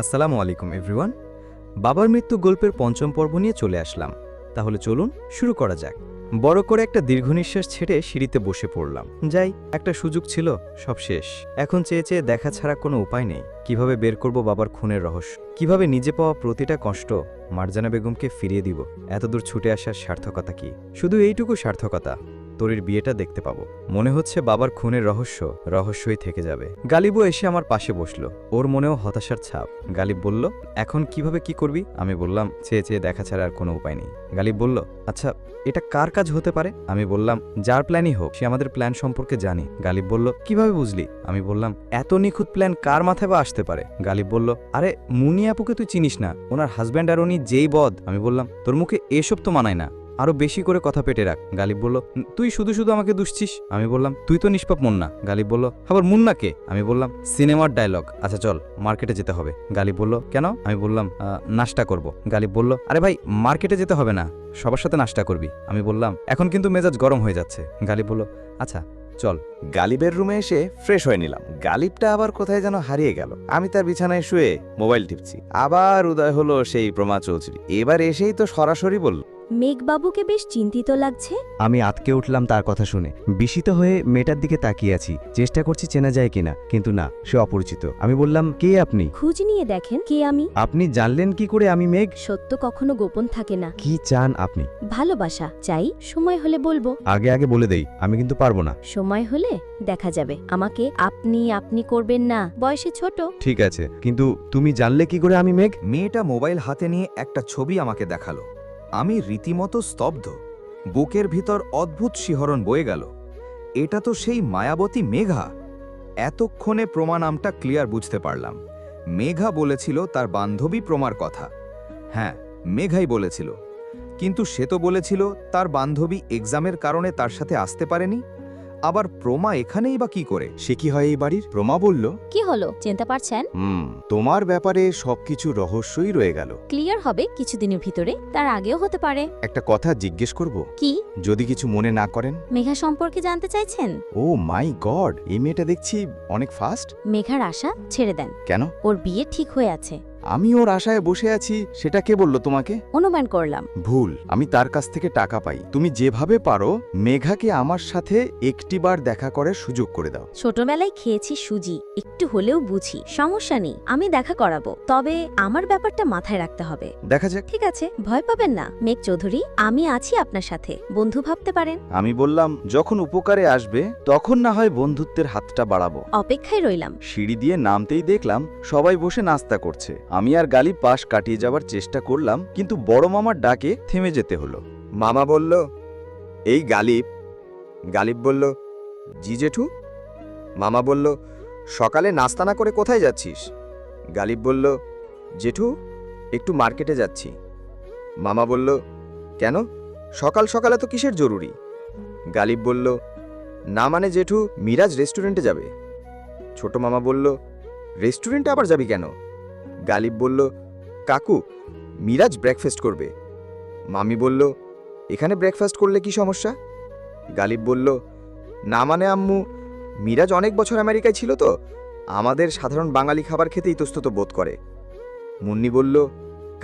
আসসালামু আলাইকুম এভরিওয়ান। বাবার মৃত্যু গল্পের পঞ্চম পর্ব নিয়ে চলে আসলাম। তাহলে চলুন শুরু করা যাক। বড় করে একটা দীর্ঘ নিঃশ্বাস ছেড়ে সিঁড়িতে বসে পড়লাম। যাই, একটা সুযোগ ছিল, সব শেষ। এখন চেয়ে চেয়ে দেখা ছাড়া কোনো উপায় নেই। কিভাবে বের করব বাবার খুনের রহস্য, কিভাবে নিজে পাওয়া প্রতিটা কষ্ট মার্জানা বেগমকে ফিরিয়ে দিব। এতদূর ছুটে আসার সার্থকতা কি? শুধু এইটুকু সার্থকতা, তোরির বিয়েটা দেখতে পাবো। মনে হচ্ছে বাবার খুনের রহস্যই থেকে যাবে। গালিবও এসে আমার পাশে বসলো। ওর মনেও হতাশার ছাপ। গালিব বলল, এখন কিভাবে কি করবি? আমি বললাম, চেয়ে চেয়ে দেখা ছাড়া আর কোনো উপায় নেই। গালিব বলল, আচ্ছা, এটা কার কাজ হতে পারে? আমি বললাম, যার প্ল্যানই হোক, সে আমাদের প্ল্যান সম্পর্কে জানে। গালিব বলল, কিভাবে বুঝলি? আমি বললাম, এত নিখুঁত প্ল্যান কার মাথায় বা আসতে পারে? গালিব বলল, আরে মুনি আপুকে তুই চিনিস না, ওনার হাজব্যান্ড আর উনি যেই বদ। আমি বললাম, তোর মুখে এসব তো মানায় না, আরো বেশি করে কথা পেটে রাখ। গালিব বলল, তুই শুধু শুধু আমাকে দুষছিস। আমি বললাম, তুই তো নিষ্পাপ মুন্না। গালিব বলল, আবার মুন্না কে? আমি বললাম, সিনেমার ডায়লগ। আচ্ছা চল, মার্কেটে যেতে হবে। গালিব বলল, কেন? আমি বললাম, নাস্তা করব। গালিব বলল, আরে ভাই, মার্কেটে যেতে হবে না, সবার সাথে নাস্তা করবি। আমি বললাম, এখন কিন্তু মেজাজ গরম হয়ে যাচ্ছে। গালিব বলল, আচ্ছা চল। গালিবের রুমে এসে ফ্রেশ হয়ে নিলাম। গালিবটা আবার কোথায় যেন হারিয়ে গেল। আমি তার বিছানায় শুয়ে মোবাইল টিপছি। আবার উদয় হলো সেই প্রমা চৌধুরী। এবার এসেই তো সরাসরি বলল, মেঘবাবুকে বেশ চিন্তিত লাগছে। আমি আতকে উঠলাম তার কথা শুনে। বিস্মিত হয়ে মেয়েটার দিকে তাকিয়ে আছি, চেষ্টা করছি চেনা যায় কিনা, কিন্তু না, সে অপরিচিত। আমি বললাম, কে আপনি? খোঁজ নিয়ে দেখেন কে আমি। আপনি জানলেন কি করে আমি মেঘ? সত্য কখনো গোপন থাকে না। কি চান আপনি? ভালোবাসা চাই, সময় হলে বলবো। আগে আগে বলে দেই, আমি কিন্তু পারবো না। সময় হলে দেখা যাবে। আমাকে আপনি আপনি করবেন না, বয়সে ছোট। ঠিক আছে, কিন্তু তুমি জানলে কি করে আমি মেঘ? মেয়েটা মোবাইল হাতে নিয়ে একটা ছবি আমাকে দেখালো। আমি রীতিমতো স্তব্ধ। বুকের ভিতর অদ্ভুত শিহরণ বয়ে গেল। এটা তো সেই মায়াবতী মেঘা। এতক্ষণে প্রমা নামটা ক্লিয়ার বুঝতে পারলাম। মেঘা বলেছিল তার বান্ধবী প্রমার কথা। হ্যাঁ, মেঘাই বলেছিল, কিন্তু সে তো বলেছিল তার বান্ধবী এক্সামের কারণে তার সাথে আসতে পারেনি। আবার প্রমা এখানেই বা কি করে? সে কি হয় এই বাড়ির? প্রমা বলল, কি হলো, চিনতে পারছেন? তোমার ব্যাপারে সবকিছু রহস্যই রয়ে গেল। ক্লিয়ার হবে কিছুদিনের ভিতরে, তার আগেও হতে পারে। একটা কথা জিজ্ঞেস করব, কি? যদি কিছু মনে না করেন। মেঘা সম্পর্কে জানতে চাইছেন? ও মাই গড, এই মেয়েটা দেখছি অনেক ফাস্ট। মেঘার আশা ছেড়ে দেন। কেন? ওর বিয়ে ঠিক হয়ে আছে। আমি ওর আশায় বসে আছি, সেটা কে বলল তোমাকে? অনুমান করলাম। ভুল। আমি তার কাছ থেকে টাকা পাই। তুমি যেভাবে পারো মেঘাকে আমার সাথে একটিবার দেখা করার সুযোগ করে দাও। ছোটবেলায় খেয়েছি সুজি, একটু হলেও বুঝি। সমস্যা নেই, আমি দেখা করাবো, তবে আমার ব্যাপারটা মাথায় রাখতে হবে। দেখা যাক। ঠিক আছে, ভয় পাবেন না মেঘ চৌধুরী, আমি আছি আপনার সাথে, বন্ধু ভাবতে পারেন। আমি বললাম, যখন উপকারে আসবে তখন না হয় বন্ধুত্বের হাতটা বাড়াবো। অপেক্ষায় রইলাম। সিঁড়ি দিয়ে নামতেই দেখলাম সবাই বসে নাস্তা করছে। আমি আর গালিব পাশ কাটিয়ে যাওয়ার চেষ্টা করলাম, কিন্তু বড় মামার ডাকে থেমে যেতে হলো। মামা বলল, এই গালিব। গালিব বলল, জি জেঠু। মামা বলল, সকালে নাস্তা না করে কোথায় যাচ্ছিস? গালিব বলল, জেঠু, একটু মার্কেটে যাচ্ছি। মামা বলল, কেন? সকাল সকালে তো কিসের জরুরি? গালিব বলল, না মানে জেঠু, মিরাজ রেস্টুরেন্টে যাবে। ছোট মামা বলল, রেস্টুরেন্টে আবার যাবি কেন? গালিব বলল, কাকু, মিরাজ ব্রেকফাস্ট করবে। মামি বলল, এখানে ব্রেকফাস্ট করলে কি সমস্যা? গালিব বলল, না মানে আম্মু, মিরাজ অনেক বছর আমেরিকায় ছিল তো, আমাদের সাধারণ বাঙালি খাবার খেতে ইতস্তত বোধ করে। মুন্নি বলল,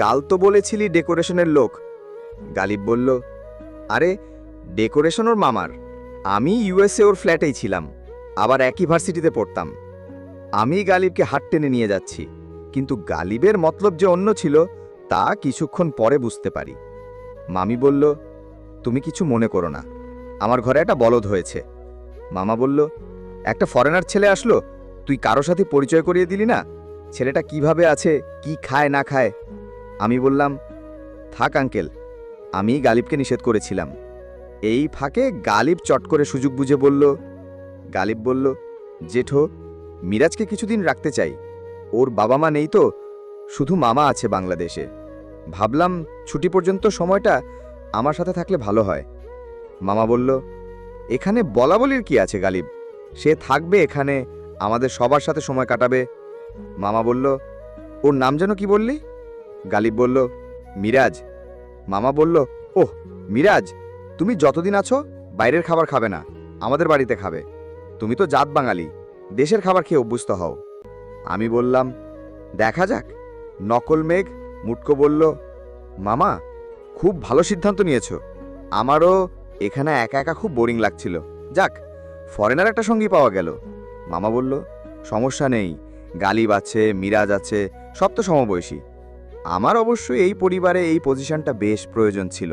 কাল তো বলেছিলি ডেকোরেশনের লোক। গালিব বলল, আরে ডেকোরেশন ওর মামার, আমি ইউএসএ ওর ফ্ল্যাটেই ছিলাম, আবার একই ভার্সিটিতে পড়তাম। আমি গালিবকে হাত টেনে নিয়ে যাচ্ছি, কিন্তু গালিবের মতলব যে অন্য ছিল তা কিছুক্ষণ পরে বুঝতে পারি। মামি বলল, তুমি কিছু মনে করো না, আমার ঘরে একটা বলদ হয়েছে। মামা বলল, একটা ফরেনার ছেলে আসলো, তুই কারো সাথে পরিচয় করিয়ে দিলি না, ছেলেটা কিভাবে আছে, কি খায় না খায়। আমি বললাম, থাক আঙ্কেল, আমি গালিবকে নিষেধ করেছিলাম। এই ফাঁকে গালিব চট করে সুযোগ বুঝে বলল, গালিব বলল, জেঠো, মিরাজকে কিছুদিন রাখতে চাই, ওর বাবা মা নেই তো, শুধু মামা আছে বাংলাদেশে। ভাবলাম ছুটি পর্যন্ত সময়টা আমার সাথে থাকলে ভালো হয়। মামা বলল, এখানে বলাবলির কি আছে গালিব, সে থাকবে এখানে, আমাদের সবার সাথে সময় কাটাবে। মামা বলল, ওর নাম যেন কি বললি? গালিব বলল, মিরাজ। মামা বলল, ওহ মিরাজ, তুমি যতদিন আছো বাইরের খাবার খাবে না, আমাদের বাড়িতে খাবে। তুমি তো জাত বাঙালি, দেশের খাবার খেয়ে অভ্যস্ত হও। আমি বললাম, দেখা যাক। নকল মেঘ মুটকো বলল, মামা খুব ভালো সিদ্ধান্ত নিয়েছো। আমারও এখানে একা একা খুব বোরিং লাগছিল। যাক, ফরেনার একটা সঙ্গী পাওয়া গেল। মামা বলল, সমস্যা নেই, গালিব আছে, মিরাজ আছে, সব তো সমবয়সী। আমার অবশ্যই এই পরিবারে এই পজিশনটা বেশ প্রয়োজন ছিল।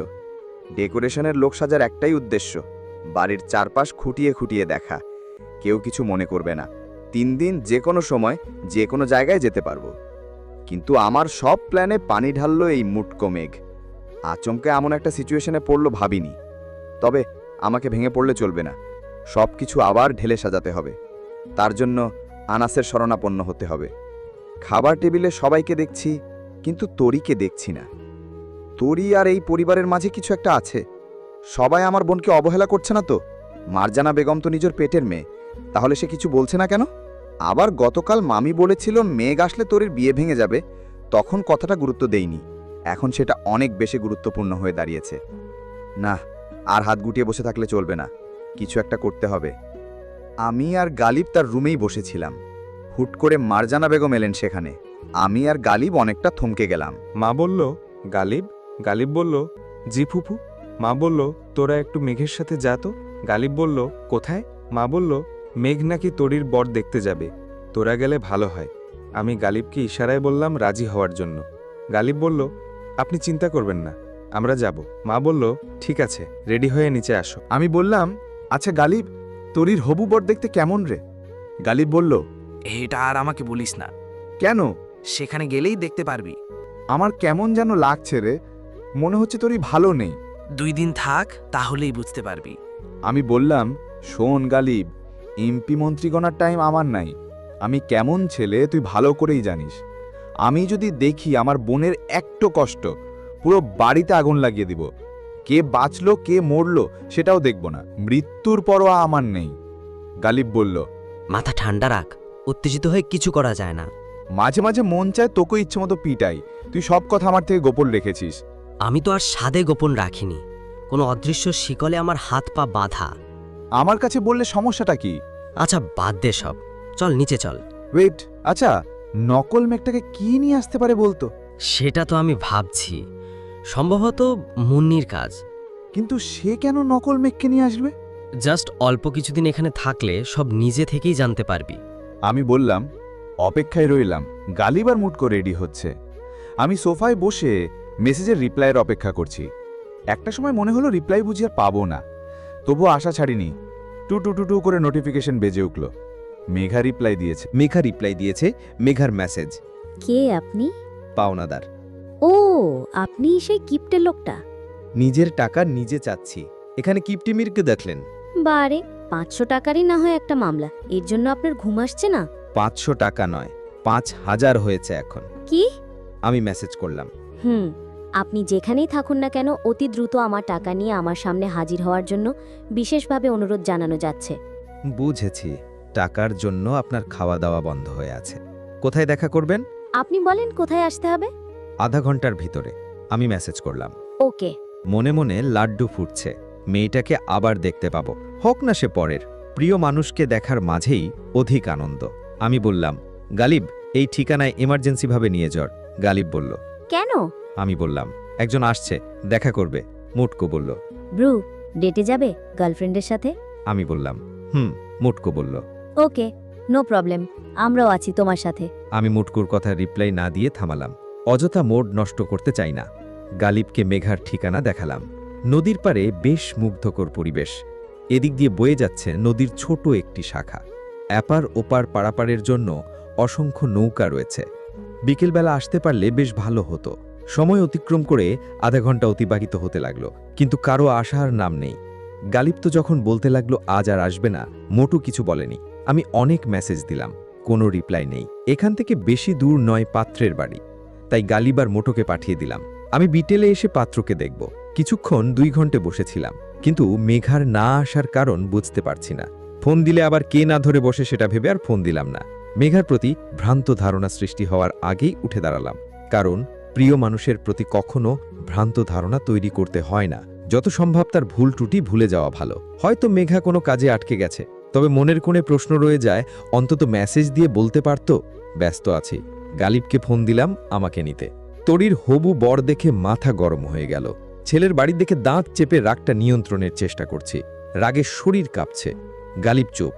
ডেকোরেশনের লোক সাজার একটাই উদ্দেশ্য, বাড়ির চারপাশ খুঁটিয়ে খুঁটিয়ে দেখা। কেউ কিছু মনে করবে না। 3 দিন যে কোনো সময় যে কোনো জায়গায় যেতে পারবো। কিন্তু আমার সব প্ল্যানে পানি ঢাললো এই মুটকো মেঘ। আচমকে এমন একটা সিচুয়েশনে পড়লো ভাবিনি। তবে আমাকে ভেঙে পড়লে চলবে না, সব কিছু আবার ঢেলে সাজাতে হবে। তার জন্য আনাসের শরণাপন্ন হতে হবে। খাবার টেবিলে সবাইকে দেখছি, কিন্তু তরিকে দেখছি না। তরি আর এই পরিবারের মাঝে কিছু একটা আছে। সবাই আমার বোনকে অবহেলা করছে না তো? মারজানা বেগম তো নিজের পেটের মেয়ে, তাহলে সে কিছু বলছে না কেন? আবার গতকাল মামি বলেছিল মেঘ আসলে তরির বিয়ে ভেঙে যাবে, তখন কথাটা গুরুত্ব দেইনি। এখন সেটা অনেক বেশি গুরুত্বপূর্ণ হয়ে দাঁড়িয়েছে। না, আর হাত গুটিয়ে বসে থাকলে চলবে না, কিছু একটা করতে হবে। আমি আর গালিব তার রুমেই বসেছিলাম। হুট করে মারজানা বেগম এলেন সেখানে। আমি আর গালিব অনেকটা থমকে গেলাম। মা বলল, গালিব। গালিব বলল, জি ফুফু। মা বলল, তোরা একটু মেঘের সাথে যা তো। গালিব বলল, কোথায়? মা বলল, মেঘ নাকি তরির বর দেখতে যাবে, তোরা গেলে ভালো হয়। আমি গালিবকে ইশারায় বললাম রাজি হওয়ার জন্য। গালিব বলল, আপনি চিন্তা করবেন না, আমরা যাব। মা বলল, ঠিক আছে, রেডি হয়ে নিচে আসো। আমি বললাম, আচ্ছা গালিব, তরির হবু বর দেখতে কেমন রে? গালিব বলল, এটা আর আমাকে বলিস না, কেন? সেখানে গেলেই দেখতে পারবি। আমার কেমন যেন লাগছে রে, মনে হচ্ছে তরি ভালো নেই। 2 দিন থাক, তাহলেই বুঝতে পারবি। আমি বললাম, শোন গালিব, এমপি মন্ত্রীগণার টাইম আমার নাই। আমি কেমন ছেলে তুই ভালো করেই জানিস। আমি যদি দেখি আমার বোনের একটু কষ্ট, পুরো বাড়িতে আগুন লাগিয়ে দিব। কে বাঁচলো কে মরলো সেটাও দেখব না, মৃত্যুর পরোয়া আমার নেই। গালিব বলল, মাথা ঠান্ডা রাখ, উত্তেজিত হয়ে কিছু করা যায় না। মাঝে মাঝে মন চায় তোকে ইচ্ছে মতো পিটাই, তুই সব কথা আমার থেকে গোপন রেখেছিস। আমি তো আর সাদে গোপন রাখিনি, কোনো অদৃশ্য শিকলে আমার হাত পা বাঁধা। আমার কাছে বললে সমস্যাটা কি? আচ্ছা বাদ দে সব, চল নিচে চল। ওয়েট, আচ্ছা নকল মেঘটাকে কি নিয়ে আসতে পারে বলতো? সেটা তো আমি ভাবছি, সম্ভবত মুন্নির কাজ। কিন্তু সে কেন নকল মেঘকে নিয়ে আসবে? জাস্ট অল্প কিছুদিন এখানে থাকলে সব নিজে থেকেই জানতে পারবি। আমি বললাম, অপেক্ষায় রইলাম। গালিব আর মুটকো রেডি হচ্ছে। আমি সোফায় বসে মেসেজের রিপ্লাইয়ের অপেক্ষা করছি। একটা সময় মনে হলো রিপ্লাই বুঝি আর পাবো না, তবুও আশা ছাড়িনি। টু টু টু টু করে নোটিফিকেশন বেজে উঠল। মেঘা রিপ্লাই দিয়েছে। মেঘা রিপ্লাই দিয়েছে মেঘার মেসেজ। কে আপনি? পাওনাদার। ও, আপনি সেই কিপ্টের লোকটা। নিজের টাকা নিজে চাচ্ছি, এখানে কিপটিমিরকে দেখলেন। বারে, 500 টাকারই না হয় একটা মামলা, এর জন্য আপনার ঘুম আসছে না? 500 টাকা নয়, 5000 হয়েছে এখন। কি? আমি মেসেজ করলাম। আপনি যেখানেই থাকুন না কেন, অতি দ্রুত আমার টাকা নিয়ে আমার সামনে হাজির হওয়ার জন্য বিশেষভাবে অনুরোধ জানানো যাচ্ছে। বুঝেছি, টাকার জন্য আপনার খাওয়া দাওয়া বন্ধ হয়ে আছে। কোথায় দেখা করবেন? আপনি বলেন কোথায় আসতে হবে। আধা ঘন্টার ভিতরে। আমি মেসেজ করলাম। ওকে। মনে মনে লাড্ডু ফুটছে, মেয়েটাকে আবার দেখতে পাবো, হোক না সে পরের। প্রিয় মানুষকে দেখার মাঝেই অধিক আনন্দ। আমি বললাম, গালিব এই ঠিকানায় এমার্জেন্সিভাবে নিয়ে যাও। গালিব বলল, কেন? আমি বললাম, একজন আসছে, দেখা করবে। মুটকো বলল, ব্রু, ডেটে যাবে গার্লফ্রেন্ডের সাথে? আমি বললাম, মুটকো বলল, ওকে, নো প্রবলেম, আমরাও আছি তোমার সাথে। আমি মুটকুর কথা রিপ্লাই না দিয়ে থামালাম। অযথা মোড নষ্ট করতে চাই না। গালিবকে মেঘার ঠিকানা দেখালাম। নদীর পাড়ে বেশ মুগ্ধকর পরিবেশ। এদিক দিয়ে বয়ে যাচ্ছে নদীর ছোট একটি শাখা। এপার ওপার পারাপারের জন্য অসংখ্য নৌকা রয়েছে। বিকেলবেলা আসতে পারলে বেশ ভালো হতো। সময় অতিক্রম করে আধা ঘন্টা অতিবাহিত হতে লাগলো, কিন্তু কারো আসার নাম নেই। গালিব তো যখন বলতে লাগলো আজ আর আসবে না, মোটু কিছু বলেনি। আমি অনেক মেসেজ দিলাম, কোনো রিপ্লাই নেই। এখান থেকে বেশি দূর নয় পাত্রের বাড়ি, তাই গালিব আর মোটোকে পাঠিয়ে দিলাম। আমি বিটেলে এসে পাত্রকে দেখব। কিছুক্ষণ 2 ঘন্টা বসেছিলাম, কিন্তু মেঘার না আসার কারণ বুঝতে পারছি না। ফোন দিলে আবার কে না ধরে বসে সেটা ভেবে আর ফোন দিলাম না। মেঘার প্রতি ভ্রান্ত ধারণা সৃষ্টি হওয়ার আগেই উঠে দাঁড়ালাম, কারণ প্রিয় মানুষের প্রতি কখনো ভ্রান্ত ধারণা তৈরি করতে হয় না। যত সম্ভব তার ভুল ত্রুটি ভুলে যাওয়া ভালো। হয়তো মেঘা কোনো কাজে আটকে গেছে, তবে মনের কোণে প্রশ্ন রয়ে যায়, অন্তত মেসেজ দিয়ে বলতে পারত ব্যস্ত আছি, গালিবকে ফোন দিলাম আমাকে নিতে। তরির হবু বর দেখে মাথা গরম হয়ে গেল। ছেলের বাড়ি দেখে দাঁত চেপে রাগটা নিয়ন্ত্রণের চেষ্টা করছি। রাগে শরীর কাঁপছে। গালিব চুপ।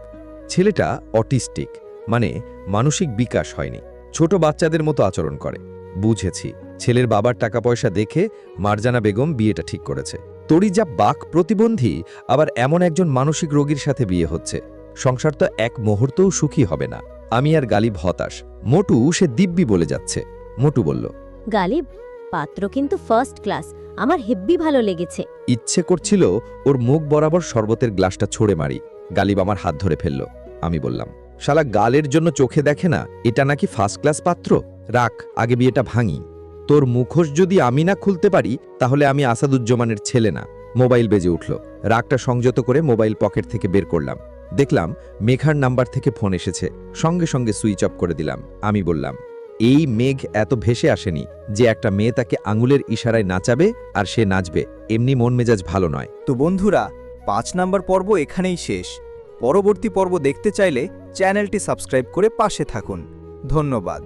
ছেলেটা অটিস্টিক, মানে মানসিক বিকাশ হয়নি, ছোট বাচ্চাদের মতো আচরণ করে। বুঝেছি, ছেলের বাবার টাকা পয়সা দেখে মারজানা বেগম বিয়েটা ঠিক করেছে। তরি যা বাক প্রতিবন্ধী, আবার এমন একজন মানসিক রোগীর সাথে বিয়ে হচ্ছে। সংসার তো এক মুহূর্তও সুখী হবে না। আমি আর গালিব হতাশ। মোটু সে দিব্যি বলে যাচ্ছে। মোটু বলল, গালিব, পাত্র কিন্তু ফার্স্ট ক্লাস, আমার হেব্বি ভালো লেগেছে। ইচ্ছে করছিল ওর মুখ বরাবর শরবতের গ্লাসটা ছড়ে মারি। গালিব আমার হাত ধরে ফেলল। আমি বললাম, শালা গালের জন্য চোখে দেখে না এটা নাকি ফার্স্ট ক্লাস পাত্র? রাখ, আগে বিয়েটা ভাঙি। তোর মুখোশ যদি আমি না খুলতে পারি তাহলে আমি আসাদুজ্জামানের ছেলে না। মোবাইল বেজে উঠল। রাগটা সংযত করে মোবাইল পকেট থেকে বের করলাম। দেখলাম মেঘার নাম্বার থেকে ফোন এসেছে। সঙ্গে সঙ্গে সুইচ অফ করে দিলাম। আমি বললাম, এই মেঘ এত ভেসে আসেনি যে একটা মেয়ে তাকে আঙুলের ইশারায় নাচাবে আর সে নাচবে। এমনি মন মেজাজ ভালো নয়। তো বন্ধুরা, 5 নাম্বার পর্ব এখানেই শেষ। পরবর্তী পর্ব দেখতে চাইলে চ্যানেলটি সাবস্ক্রাইব করে পাশে থাকুন। ধন্যবাদ।